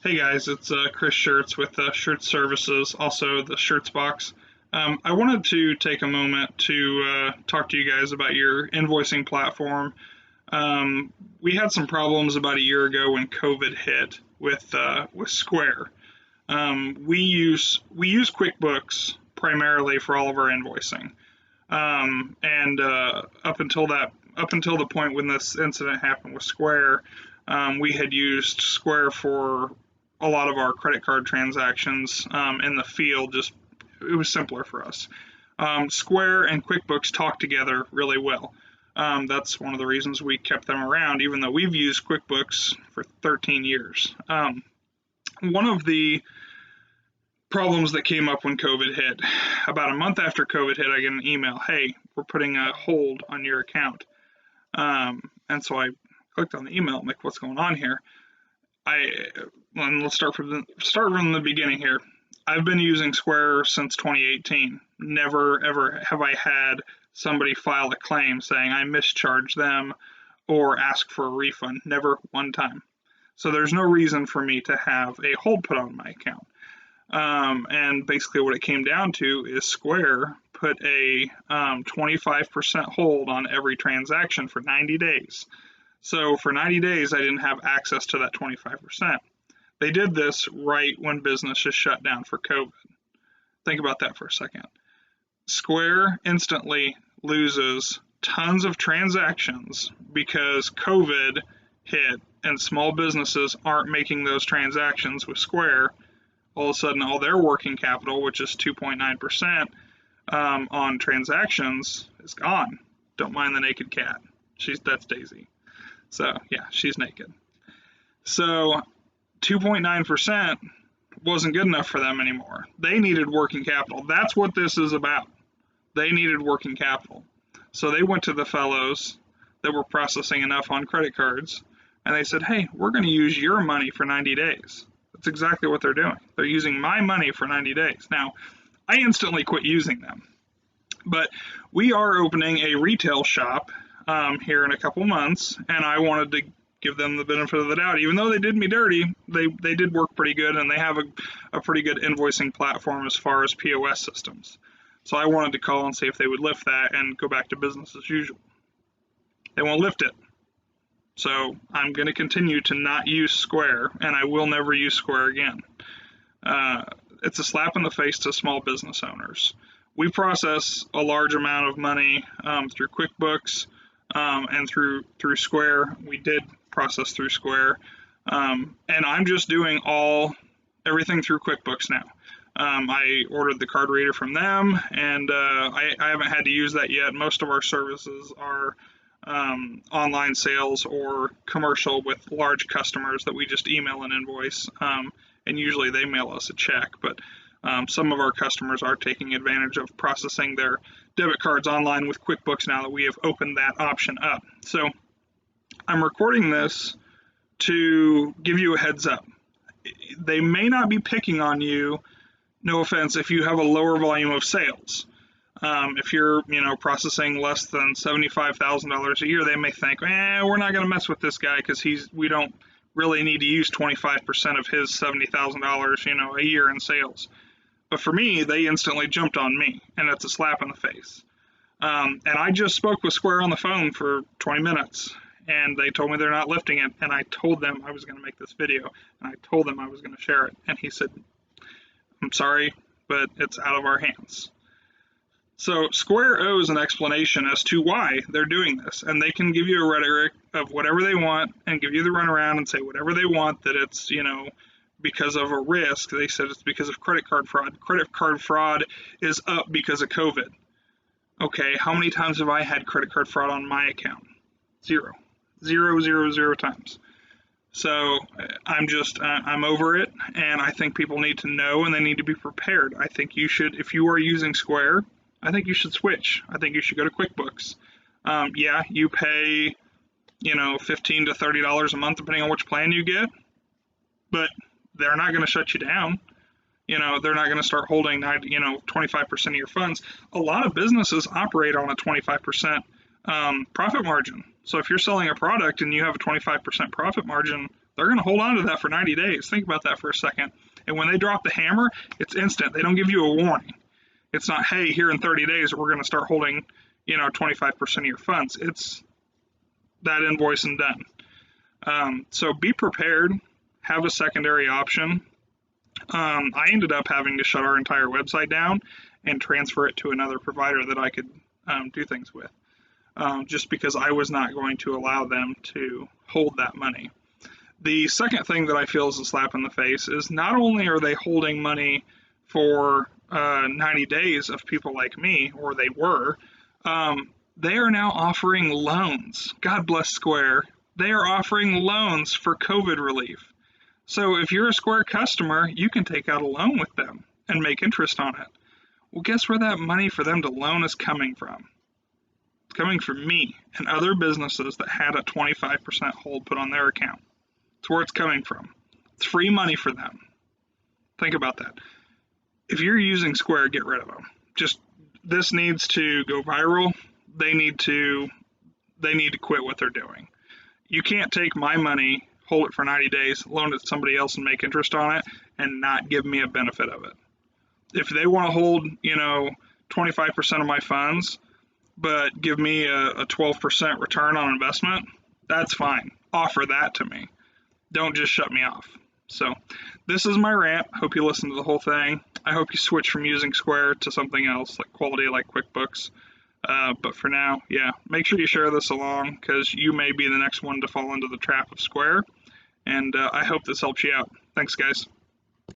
Hey guys, it's Chris Shirts with Shirt Services, also the Shirts Box. I wanted to take a moment to talk to you guys about your invoicing platform. We had some problems about a year ago when COVID hit with Square. We use QuickBooks primarily for all of our invoicing, and up until the point when this incident happened with Square, we had used Square for a lot of our credit card transactions in the field. Just it was simpler for us. Square and QuickBooks talk together really well. That's one of the reasons we kept them around, even though we've used QuickBooks for 13 years. One of the problems that came up when COVID hit, about a month after COVID hit, I get an email, hey, we're putting a hold on your account. And so I clicked on the email, I'm like, what's going on here? Let's start from the beginning here. I've been using Square since 2018. Never ever have I had somebody file a claim saying I mischarged them or ask for a refund. Never one time. So there's no reason for me to have a hold put on my account. And basically what it came down to is Square put a 25% hold on every transaction for 90 days. So for 90 days, I didn't have access to that 25%. They did this right when business is shut down for COVID. Think about that for a second. Square instantly loses tons of transactions because COVID hit and small businesses aren't making those transactions with Square. All of a sudden, all their working capital, which is 2.9% on transactions, is gone. Don't mind the naked cat. That's Daisy. So yeah, she's naked. So 2.9% wasn't good enough for them anymore. They needed working capital. That's what this is about. They needed working capital. So they went to the fellows that were processing enough on credit cards, and they said, hey, we're going to use your money for 90 days. That's exactly what they're doing. They're using my money for 90 days. Now, I instantly quit using them. But we are opening a retail shop here in a couple months, and I wanted to give them the benefit of the doubt. Even though they did me dirty, they did work pretty good, and they have a pretty good invoicing platform as far as POS systems. So I wanted to call and see if they would lift that and go back to business as usual. They won't lift it. So I'm going to continue to not use Square, and I will never use Square again. It's a slap in the face to small business owners. We process a large amount of money through QuickBooks and through Square. We did process through Square, and I'm just doing everything through QuickBooks now. I ordered the card reader from them, and I haven't had to use that yet. Most of our services are online sales or commercial with large customers that we just email an invoice, and usually they mail us a check. But some of our customers are taking advantage of processing their debit cards online with QuickBooks now that we have opened that option up. So I'm recording this to give you a heads up. They may not be picking on you, no offense, if you have a lower volume of sales. If you're, processing less than $75,000 a year, they may think, we're not going to mess with this guy because we don't really need to use 25% of his $70,000, a year in sales. But for me, they instantly jumped on me, and it's a slap in the face. And I just spoke with Square on the phone for 20 minutes, and they told me they're not lifting it, and I told them I was going to make this video, and I told them I was going to share it, and he said, I'm sorry, but it's out of our hands. So Square owes an explanation as to why they're doing this, and they can give you a rhetoric of whatever they want and give you the runaround and say whatever they want, that it's, because of a risk. They said it's because of credit card fraud. Credit card fraud is up because of COVID. Okay, how many times have I had credit card fraud on my account? Zero times. So I'm over it, and I think people need to know, and they need to be prepared. I think you should, if you are using Square, I think you should switch. I think you should go to QuickBooks. Yeah, you pay, $15 to $30 a month depending on which plan you get, but they're not going to shut you down. They're not going to start holding 25% of your funds. A lot of businesses operate on a 25% profit margin. So if you're selling a product and you have a 25% profit margin They're going to hold on to that for 90 days. Think about that for a second. And when they drop the hammer, it's instant. They don't give you a warning. It's not, hey, here in 30 days, we're going to start holding, 25% of your funds. It's that invoice and done. So be prepared, have a secondary option. I ended up having to shut our entire website down and transfer it to another provider that I could do things with, just because I was not going to allow them to hold that money. The second thing that I feel is a slap in the face is not only are they holding money for 90 days of people like me, or they were, they are now offering loans. God bless Square. They are offering loans for COVID relief. So if you're a Square customer, you can take out a loan with them and make interest on it. Well, guess where that money for them to loan is coming from? It's coming from me and other businesses that had a 25% hold put on their account. It's where it's coming from. It's free money for them. Think about that. If you're using Square, get rid of them. This needs to go viral. They need to quit what they're doing. You can't take my money, hold it for 90 days, loan it to somebody else and make interest on it, and not give me a benefit of it. If they want to hold, 25% of my funds, but give me a 12% return on investment, that's fine. Offer that to me. Don't just shut me off. So this is my rant. Hope you listen to the whole thing. I hope you switch from using Square to something else like Quality, like QuickBooks. But for now, yeah, make sure you share this along, because you may be the next one to fall into the trap of Square. And I hope this helps you out. Thanks, guys.